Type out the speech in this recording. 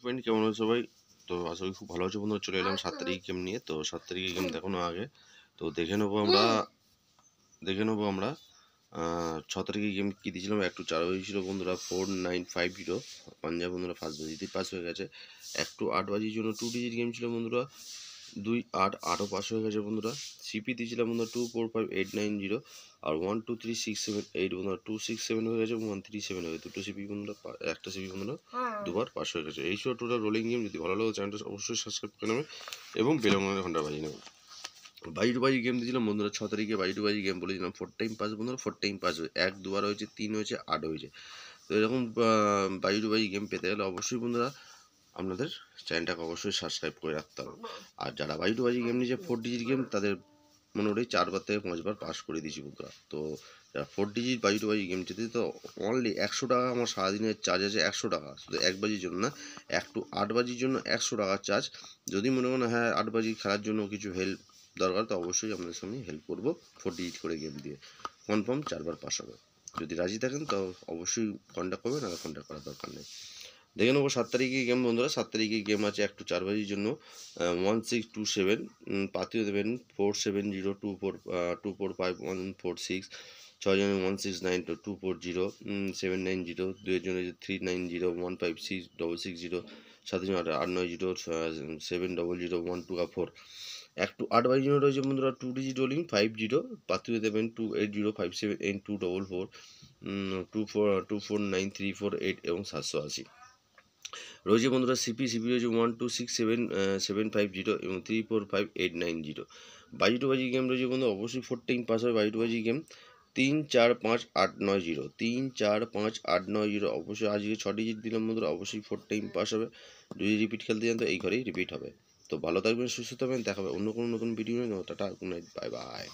Friend কেমন আছো সবাই? তো আশা করি খুব ভালো আছো বন্ধুরা। চলে এলাম 7 তারিখ গেম নিয়ে। তো 7 তারিখে গেম দেখানো আগে তো দেখে নেবো আমরা 6 তারিখে গেম কি দিয়েছিলাম। একটু 4 হয়েছিল বন্ধুরা 4950 পাঞ্জাব বন্ধুরা ফার্স্ট বাজিতেই পাস হয়ে গেছে। একটু 8 বাজির জন্য 2 ডিজিট গেম ছিল বন্ধুরা 28 পাস হয়ে গেছে বন্ধুরা। সিপি দিয়েছিলাম বন্ধুরা 245890 আর 123678 বন্ধুরা 267 হয়ে গেছে এবং 137 হয়ে গেছে। দুটো সিপি বন্ধুরা একটা সিপি বন্ধুরা দুবার পাস হয়ে গেছে। এই ছিল টোটাল রোলিং গেম। যদি ভালো লাগে চ্যানেলটা অবশ্যই সাবস্ক্রাইব করে নেবে এবং বেল আইকনের ঘন্টা বাজিয়ে নেবে। বাই টু বাই গেম দিয়েছিলাম বন্ধুরা 6 তারিখে বাই টু বাই গেম বলেছিলাম 4 টাইম পাস বন্ধুরা 4 টাইম পাস হয়েছে। 1 2বার হয়েছে, 3 হয়েছে, 8 হয়েছে। তো এরকম বাই টু বাই গেম পেতে গেলে অবশ্যই বন্ধুরা আপনাদের চ্যানেলটাকে অবশ্যই সাবস্ক্রাইব করে রাখতে হবে। আর যারা বাই টু বাই গেম নিয়েছে 4 ডিজিট গেম তাদের মোটামুটি 4বার থেকে 5বার পাস করে দিয়েছি বন্ধুরা। তো যারা 4 digit by two by game যেতে তো অনলি 100 টাকা আমার সারাদিনের চার্জ আছে। 100 টাকা শুধু 1 বাজির জন্য না, 1 টু 8 বাজির জন্য 100 টাকা চার্জ। যদি মনে করেন হ্যাঁ 8 বাজি খেলার জন্য কিছু হেল্প দরকার তো অবশ্যই আপনাদের সঙ্গে হেল্প করবো 4 ডিজিট করে গেম দিয়ে। কনফার্ম 4বার পাস হবে। যদি রাজি থাকেন তো অবশ্যই কন্ট্যাক্ট করবেন, আর কন্ট্যাক্ট করার দরকার নেই। দেখে নেবো 7 তারিখে গেম বন্ধুরা। 7 তারিখে গেম আছে একটু 4 বাজির জন্য 1627 পাতিও দেবেন 47024245 6 169 240 790 2 জন 390 156 660 7 জন 890 700 একটু 8 বাজির জন্য রয়েছে বন্ধুরা 2 ডিজিট রোলিং 50 পাতিও দেবেন 280578 24934 এবং 780 রয়েছে বন্ধুরা। সিপি রয়েছে 1267750 এবং 345890। বাজি টু বাজি গেম রয়েছে বন্ধু অবশ্যই 4 টাইম পাস হবে। বাজি টু বাজি গেম 345890 345890 অবশ্যই। আজকে 6 ডিজিট দিলাম বন্ধুরা অবশ্যই 4 টাইম পাস হবে। যদি রিপিট খেলতে যান তো এই ঘরেই রিপিট হবে। তো ভালো থাকবেন, সুস্থ থাকবেন, দেখা হবে অন্য কোনো নতুন ভিডিও নিয়ে। Tata, good night, bye bye.